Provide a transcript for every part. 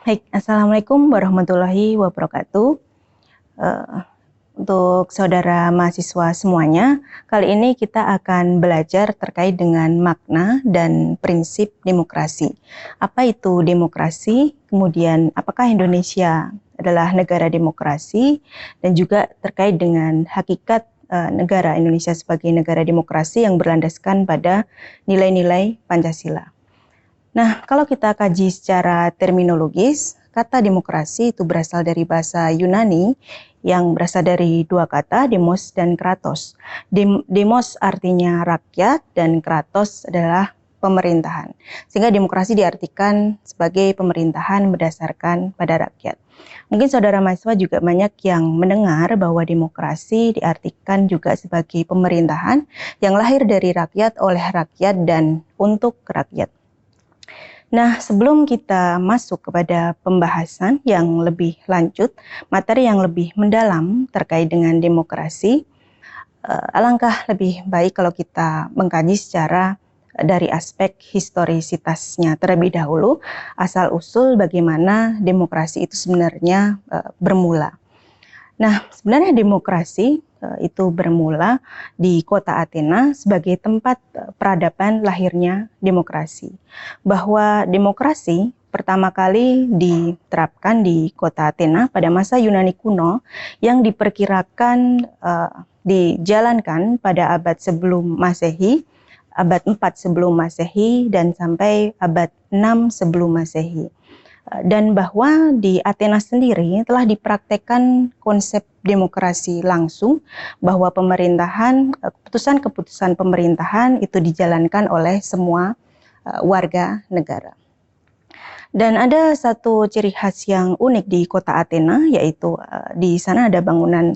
Baik, Assalamualaikum warahmatullahi wabarakatuh. Eh, untuk saudara mahasiswa semuanya, kali ini kita akan belajar terkait dengan makna dan prinsip demokrasi. Apa itu demokrasi? Kemudian, apakah Indonesia adalah negara demokrasi? Dan juga terkait dengan hakikat negara Indonesia sebagai negara demokrasi yang berlandaskan pada nilai-nilai Pancasila. Nah, kalau kita kaji secara terminologis, kata demokrasi itu berasal dari bahasa Yunani yang berasal dari dua kata, demos dan kratos. Demos artinya rakyat dan kratos adalah pemerintahan. Sehingga demokrasi diartikan sebagai pemerintahan berdasarkan pada rakyat. Mungkin saudara mahasiswa juga banyak yang mendengar bahwa demokrasi diartikan juga sebagai pemerintahan yang lahir dari rakyat, oleh rakyat, dan untuk rakyat. Nah, sebelum kita masuk kepada pembahasan yang lebih lanjut, materi yang lebih mendalam terkait dengan demokrasi, alangkah lebih baik kalau kita mengkaji secara dari aspek historisitasnya terlebih dahulu, asal-usul bagaimana demokrasi itu sebenarnya bermula. Nah, sebenarnya demokrasi itu bermula di kota Athena sebagai tempat peradaban lahirnya demokrasi. Bahwa demokrasi pertama kali diterapkan di kota Athena pada masa Yunani kuno yang diperkirakan dijalankan pada abad sebelum Masehi, abad 4 sebelum Masehi dan sampai abad 6 sebelum Masehi. Dan bahwa di Athena sendiri telah dipraktekkan konsep demokrasi langsung, bahwa pemerintahan, keputusan-keputusan pemerintahan itu dijalankan oleh semua warga negara. Dan ada satu ciri khas yang unik di kota Athena, yaitu di sana ada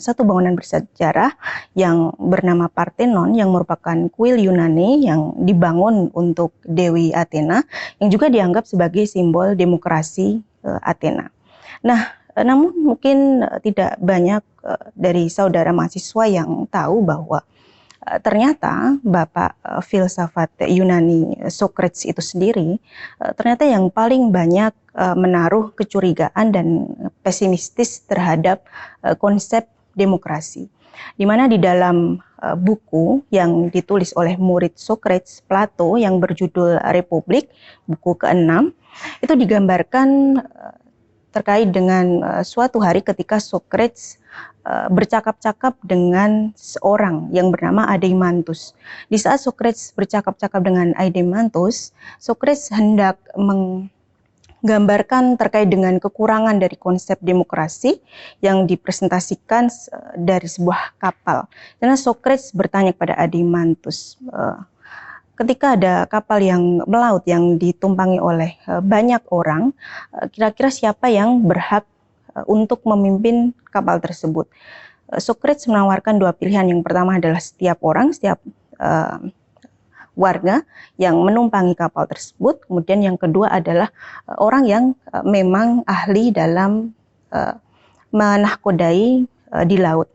satu bangunan bersejarah yang bernama Parthenon, yang merupakan kuil Yunani yang dibangun untuk Dewi Athena, yang juga dianggap sebagai simbol demokrasi Athena. Nah, namun mungkin tidak banyak dari saudara mahasiswa yang tahu bahwa ternyata Bapak filsafat Yunani Socrates itu sendiri ternyata yang paling banyak menaruh kecurigaan dan pesimistis terhadap konsep demokrasi. Di mana di dalam buku yang ditulis oleh murid Socrates, Plato, yang berjudul Republik, buku ke-6, itu digambarkan terkait dengan suatu hari ketika Socrates bercakap-cakap dengan seorang yang bernama Adeimantus. Di saat Socrates bercakap-cakap dengan Adeimantus, Socrates hendak menggambarkan terkait dengan kekurangan dari konsep demokrasi yang dipresentasikan dari sebuah kapal. Karena Socrates bertanya kepada Adeimantus, ketika ada kapal yang melaut yang ditumpangi oleh banyak orang, kira-kira siapa yang berhak untuk memimpin kapal tersebut? Socrates menawarkan dua pilihan. Yang pertama adalah setiap warga yang menumpangi kapal tersebut. Kemudian yang kedua adalah orang yang memang ahli dalam menahkodai di laut.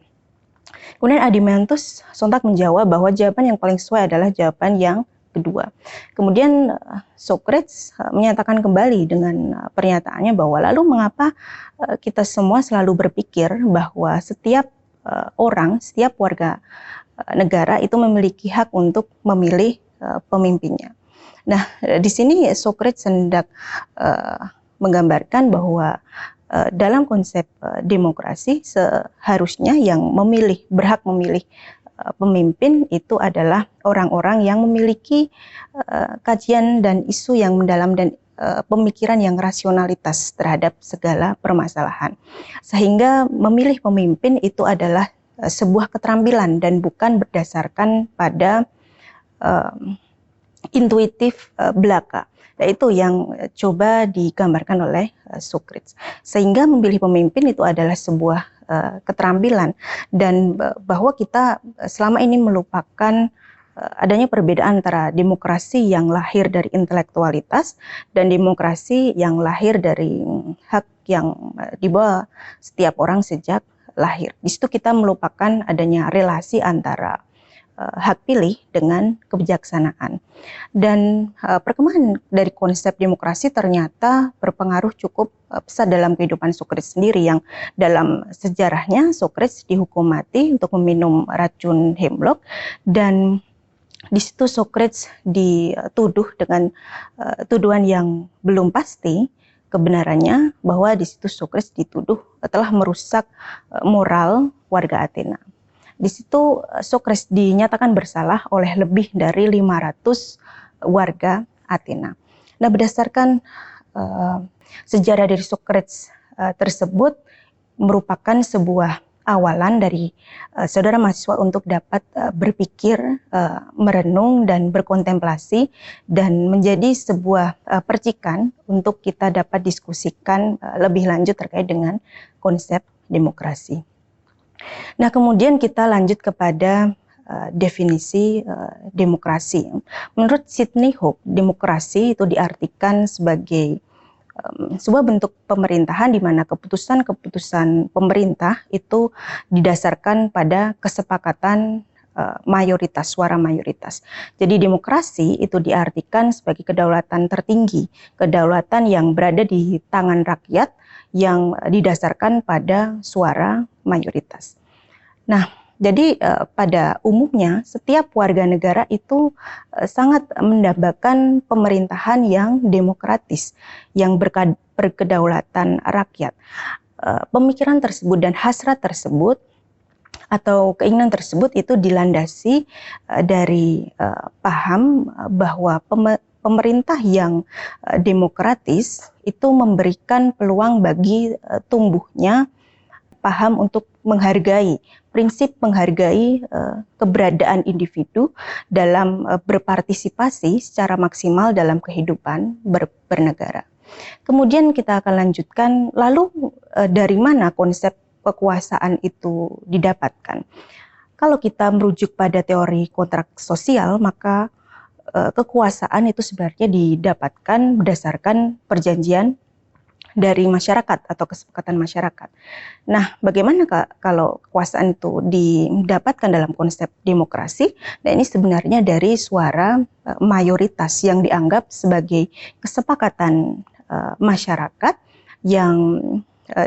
Kemudian Adeimantus sontak menjawab bahwa jawaban yang paling sesuai adalah jawaban yang kedua. Kemudian Socrates menyatakan kembali dengan pernyataannya bahwa lalu mengapa kita semua selalu berpikir bahwa setiap orang, setiap warga negara itu memiliki hak untuk memilih pemimpinnya. Nah, di sini Socrates hendak menggambarkan bahwa dalam konsep demokrasi seharusnya yang berhak memilih pemimpin itu adalah orang-orang yang memiliki kajian dan isu yang mendalam dan pemikiran yang rasionalitas terhadap segala permasalahan. Sehingga memilih pemimpin itu adalah sebuah keterampilan dan bukan berdasarkan pada intuitif belaka. Nah, itu yang coba digambarkan oleh Socrates. Sehingga memilih pemimpin itu adalah sebuah keterampilan, dan bahwa kita selama ini melupakan adanya perbedaan antara demokrasi yang lahir dari intelektualitas dan demokrasi yang lahir dari hak yang dibawa setiap orang sejak lahir. Di situ kita melupakan adanya relasi antara hak pilih dengan kebijaksanaan. Dan perkembangan dari konsep demokrasi ternyata berpengaruh cukup besar dalam kehidupan Socrates sendiri, yang dalam sejarahnya Socrates dihukum mati untuk meminum racun hemlock, dan di situ Socrates dituduh dengan tuduhan yang belum pasti kebenarannya, bahwa di situ Socrates dituduh telah merusak moral warga Athena. Di situ Socrates dinyatakan bersalah oleh lebih dari 500 warga Athena. Nah, berdasarkan sejarah dari Socrates tersebut merupakan sebuah awalan dari saudara mahasiswa untuk dapat berpikir, merenung dan berkontemplasi, dan menjadi sebuah percikan untuk kita dapat diskusikan lebih lanjut terkait dengan konsep demokrasi. Nah, kemudian kita lanjut kepada definisi demokrasi. Menurut Sidney Hook, demokrasi itu diartikan sebagai sebuah bentuk pemerintahan di mana keputusan-keputusan pemerintah itu didasarkan pada kesepakatan mayoritas, suara mayoritas. Jadi demokrasi itu diartikan sebagai kedaulatan tertinggi, kedaulatan yang berada di tangan rakyat yang didasarkan pada suara mayoritas. Nah, jadi pada umumnya setiap warga negara itu sangat mendambakan pemerintahan yang demokratis, yang berkedaulatan rakyat. Pemikiran tersebut dan hasrat tersebut atau keinginan tersebut itu dilandasi dari paham bahwa pemerintah yang demokratis itu memberikan peluang bagi tumbuhnya paham untuk menghargai, prinsip menghargai keberadaan individu dalam berpartisipasi secara maksimal dalam kehidupan bernegara. Kemudian kita akan lanjutkan, lalu dari mana konsep kekuasaan itu didapatkan? Kalau kita merujuk pada teori kontrak sosial, maka kekuasaan itu sebenarnya didapatkan berdasarkan perjanjian dari masyarakat atau kesepakatan masyarakat. Nah, bagaimana kalau kekuasaan itu didapatkan dalam konsep demokrasi? Nah, ini sebenarnya dari suara mayoritas yang dianggap sebagai kesepakatan masyarakat yang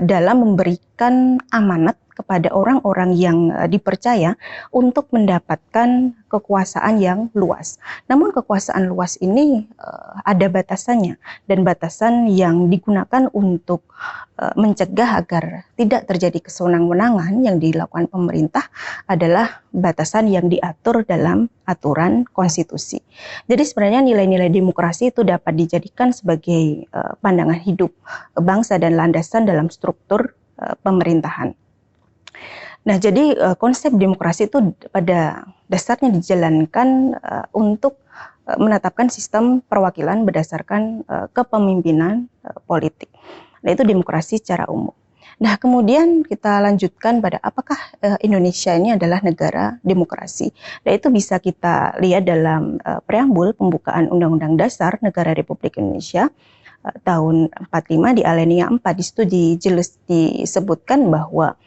dalam memberikan amanat kepada orang-orang yang dipercaya untuk mendapatkan kekuasaan yang luas. Namun kekuasaan luas ini ada batasannya, dan batasan yang digunakan untuk mencegah agar tidak terjadi kesewenang-wenangan yang dilakukan pemerintah adalah batasan yang diatur dalam aturan konstitusi. Jadi sebenarnya nilai-nilai demokrasi itu dapat dijadikan sebagai pandangan hidup bangsa dan landasan dalam struktur pemerintahan. Nah, jadi konsep demokrasi itu pada dasarnya dijalankan untuk menetapkan sistem perwakilan berdasarkan kepemimpinan politik. Nah, itu demokrasi secara umum. Nah, kemudian kita lanjutkan pada apakah Indonesia ini adalah negara demokrasi. Nah, itu bisa kita lihat dalam preambul pembukaan Undang-Undang Dasar Negara Republik Indonesia tahun 45 di alinea 4. Di situ jelas disebutkan bahwa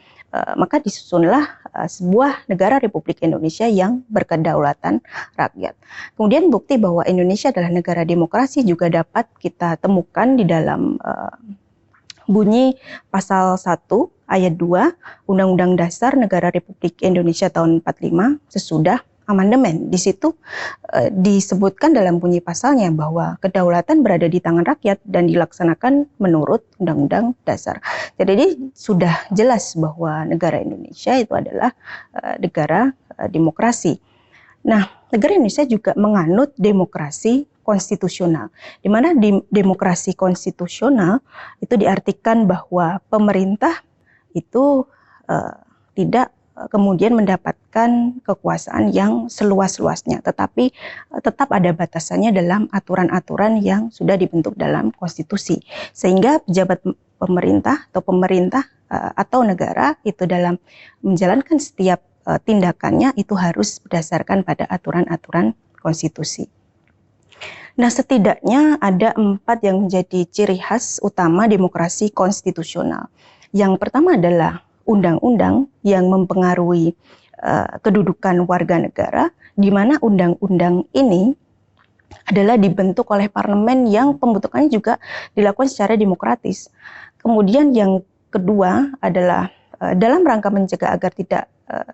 maka disusunlah sebuah negara Republik Indonesia yang berkedaulatan rakyat. Kemudian bukti bahwa Indonesia adalah negara demokrasi juga dapat kita temukan di dalam bunyi pasal 1 ayat 2 Undang-Undang Dasar Negara Republik Indonesia tahun 45 sesudah amandemen. Di situ disebutkan dalam bunyi pasalnya bahwa kedaulatan berada di tangan rakyat dan dilaksanakan menurut Undang-Undang Dasar. Jadi sudah jelas bahwa negara Indonesia itu adalah negara demokrasi. Nah, negara Indonesia juga menganut demokrasi konstitusional, di mana demokrasi konstitusional itu diartikan bahwa pemerintah itu tidak kemudian mendapatkan kekuasaan yang seluas-luasnya, tetapi tetap ada batasannya dalam aturan-aturan yang sudah dibentuk dalam konstitusi, sehingga pejabat pemerintah atau negara itu dalam menjalankan setiap tindakannya itu harus berdasarkan pada aturan-aturan konstitusi. Nah, setidaknya ada 4 yang menjadi ciri khas utama demokrasi konstitusional. Yang pertama adalah undang-undang yang mempengaruhi kedudukan warga negara, di mana undang-undang ini adalah dibentuk oleh parlemen yang pembentukannya juga dilakukan secara demokratis. Kemudian yang kedua adalah dalam rangka mencegah agar tidak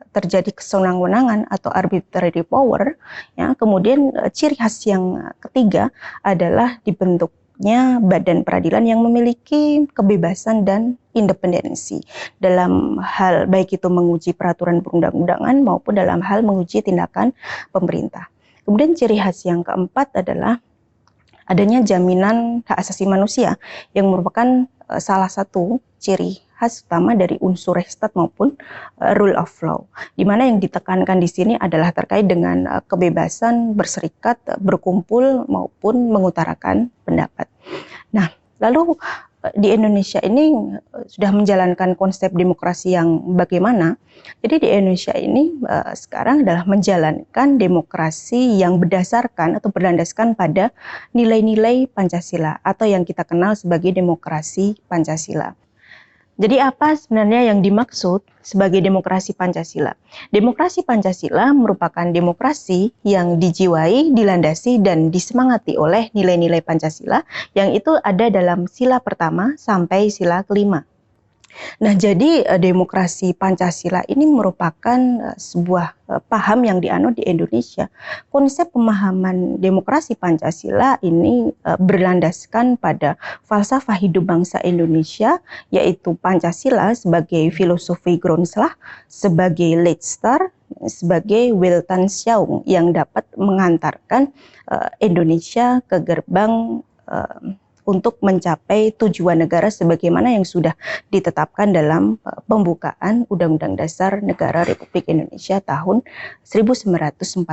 terjadi kesenang-wenangan atau arbitrary power, ya. Kemudian ciri khas yang ketiga adalah dibentuknya badan peradilan yang memiliki kebebasan dan independensi dalam hal baik itu menguji peraturan perundang-undangan maupun dalam hal menguji tindakan pemerintah. Kemudian ciri khas yang keempat adalah adanya jaminan hak asasi manusia yang merupakan salah satu ciri khas utama dari unsur Rechtsstaat maupun rule of law, di mana yang ditekankan di sini adalah terkait dengan kebebasan berserikat, berkumpul maupun mengutarakan pendapat. Nah, lalu di Indonesia ini sudah menjalankan konsep demokrasi yang bagaimana? Jadi di Indonesia ini sekarang adalah menjalankan demokrasi yang berdasarkan atau berlandaskan pada nilai-nilai Pancasila atau yang kita kenal sebagai demokrasi Pancasila. Jadi apa sebenarnya yang dimaksud sebagai demokrasi Pancasila? Demokrasi Pancasila merupakan demokrasi yang dijiwai, dilandasi, dan disemangati oleh nilai-nilai Pancasila yang itu ada dalam sila pertama sampai sila kelima. Nah, jadi demokrasi Pancasila ini merupakan sebuah paham yang dianut di Indonesia. Konsep pemahaman demokrasi Pancasila ini berlandaskan pada falsafah hidup bangsa Indonesia, yaitu Pancasila sebagai filosofi Grundslag, sebagai Leitstar, sebagai Weltanschauung yang dapat mengantarkan Indonesia ke gerbang untuk mencapai tujuan negara sebagaimana yang sudah ditetapkan dalam pembukaan Undang-Undang Dasar Negara Republik Indonesia tahun 1945.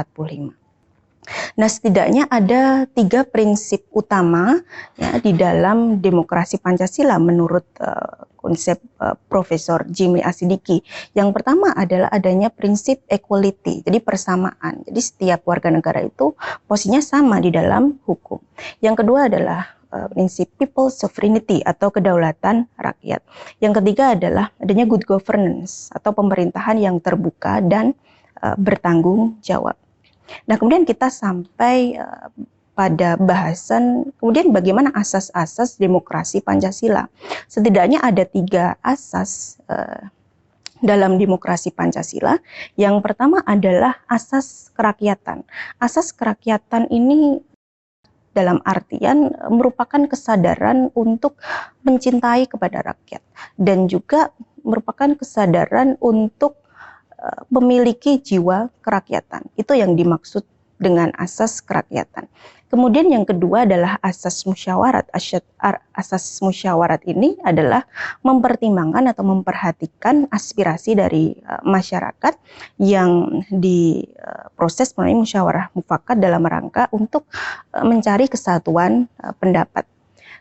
Nah, setidaknya ada 3 prinsip utama ya, di dalam demokrasi Pancasila menurut konsep Profesor Jimli Asidiki. Yang pertama adalah adanya prinsip equality, jadi persamaan. Jadi setiap warga negara itu posisinya sama di dalam hukum. Yang kedua adalah prinsip people sovereignty atau kedaulatan rakyat. Yang ketiga adalah adanya good governance atau pemerintahan yang terbuka dan bertanggung jawab. Nah, kemudian kita sampai pada bahasan kemudian bagaimana asas-asas demokrasi Pancasila. Setidaknya ada 3 asas dalam demokrasi Pancasila. Yang pertama adalah asas kerakyatan. Asas kerakyatan ini dalam artian merupakan kesadaran untuk mencintai kepada rakyat dan juga merupakan kesadaran untuk memiliki jiwa kerakyatan. Itu yang dimaksud dengan asas kerakyatan. Kemudian yang kedua adalah asas musyawarat. Asas musyawarat ini adalah mempertimbangkan atau memperhatikan aspirasi dari masyarakat yang diproses melalui musyawarah mufakat dalam rangka untuk mencari kesatuan pendapat.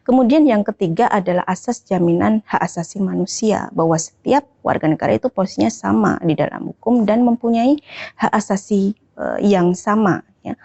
Kemudian yang ketiga adalah asas jaminan hak asasi manusia, bahwa setiap warga negara itu posisinya sama di dalam hukum dan mempunyai hak asasi yang sama. Ya.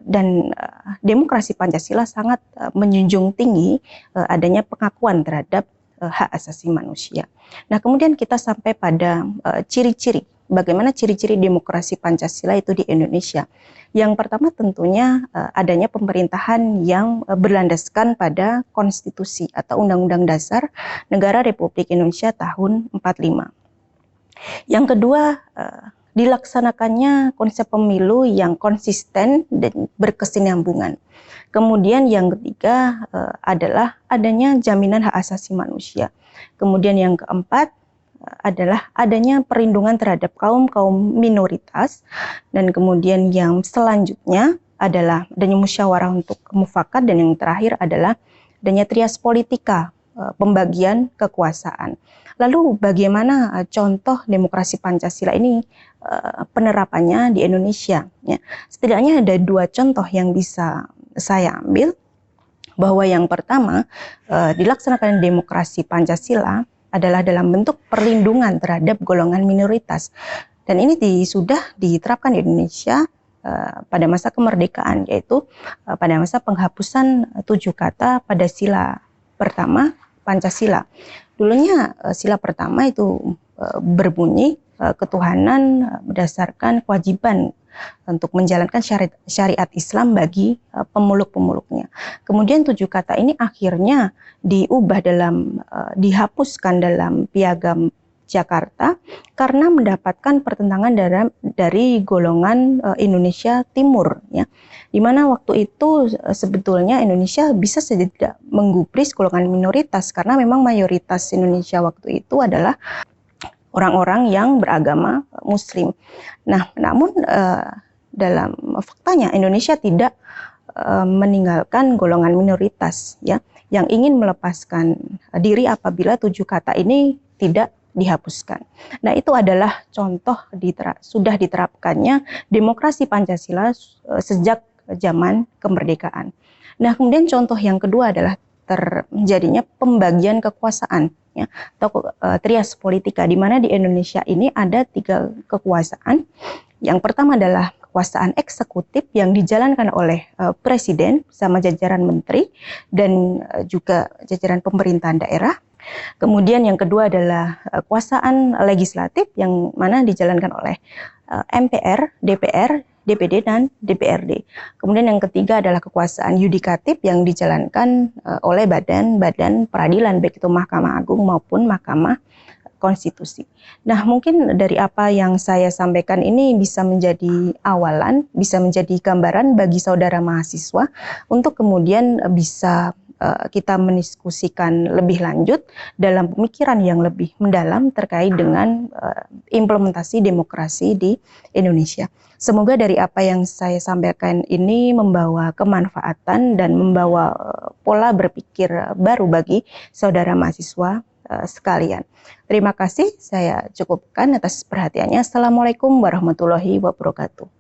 Dan demokrasi Pancasila sangat menjunjung tinggi adanya pengakuan terhadap hak asasi manusia. Nah, kemudian kita sampai pada ciri-ciri. Bagaimana ciri-ciri demokrasi Pancasila itu di Indonesia? Yang pertama tentunya adanya pemerintahan yang berlandaskan pada konstitusi atau Undang-Undang Dasar Negara Republik Indonesia tahun 45. Yang kedua, dilaksanakannya konsep pemilu yang konsisten dan berkesinambungan. Kemudian yang ketiga adalah adanya jaminan hak asasi manusia. Kemudian yang keempat adalah adanya perlindungan terhadap kaum-kaum minoritas. Dan kemudian yang selanjutnya adalah adanya musyawarah untuk mufakat. Dan yang terakhir adalah adanya trias politika, pembagian kekuasaan. Lalu bagaimana contoh demokrasi Pancasila ini penerapannya di Indonesia? Ya, setidaknya ada 2 contoh yang bisa saya ambil, bahwa yang pertama dilaksanakan demokrasi Pancasila adalah dalam bentuk perlindungan terhadap golongan minoritas. Dan ini sudah diterapkan di Indonesia pada masa kemerdekaan, yaitu pada masa penghapusan 7 kata pada sila pertama Pancasila. Dulunya sila pertama itu berbunyi ketuhanan berdasarkan kewajiban untuk menjalankan syariat Islam bagi pemeluk-pemeluknya. Kemudian 7 kata ini akhirnya diubah dihapuskan dalam Piagam Jakarta karena mendapatkan pertentangan dari golongan Indonesia Timur, ya, di mana waktu itu sebetulnya Indonesia bisa saja tidak menggubris golongan minoritas karena memang mayoritas Indonesia waktu itu adalah orang-orang yang beragama Muslim. Nah, namun dalam faktanya Indonesia tidak meninggalkan golongan minoritas, ya, yang ingin melepaskan diri apabila 7 kata ini tidak dihapuskan. Nah, itu adalah contoh sudah diterapkannya demokrasi Pancasila sejak zaman kemerdekaan. Nah, kemudian contoh yang kedua adalah terjadinya pembagian kekuasaan, ya, atau trias politika, di mana di Indonesia ini ada 3 kekuasaan. Yang pertama adalah kekuasaan eksekutif yang dijalankan oleh presiden sama jajaran menteri dan juga jajaran pemerintahan daerah. Kemudian yang kedua adalah kekuasaan legislatif yang mana dijalankan oleh MPR, DPR, DPD, dan DPRD. Kemudian yang ketiga adalah kekuasaan yudikatif yang dijalankan oleh badan-badan peradilan, baik itu Mahkamah Agung maupun Mahkamah Konstitusi. Nah, mungkin dari apa yang saya sampaikan ini bisa menjadi awalan, bisa menjadi gambaran bagi saudara mahasiswa untuk kemudian bisa kita mendiskusikan lebih lanjut dalam pemikiran yang lebih mendalam terkait dengan implementasi demokrasi di Indonesia. Semoga dari apa yang saya sampaikan ini membawa kemanfaatan dan membawa pola berpikir baru bagi saudara mahasiswa sekalian. Terima kasih, saya cukupkan atas perhatiannya. Assalamualaikum warahmatullahi wabarakatuh.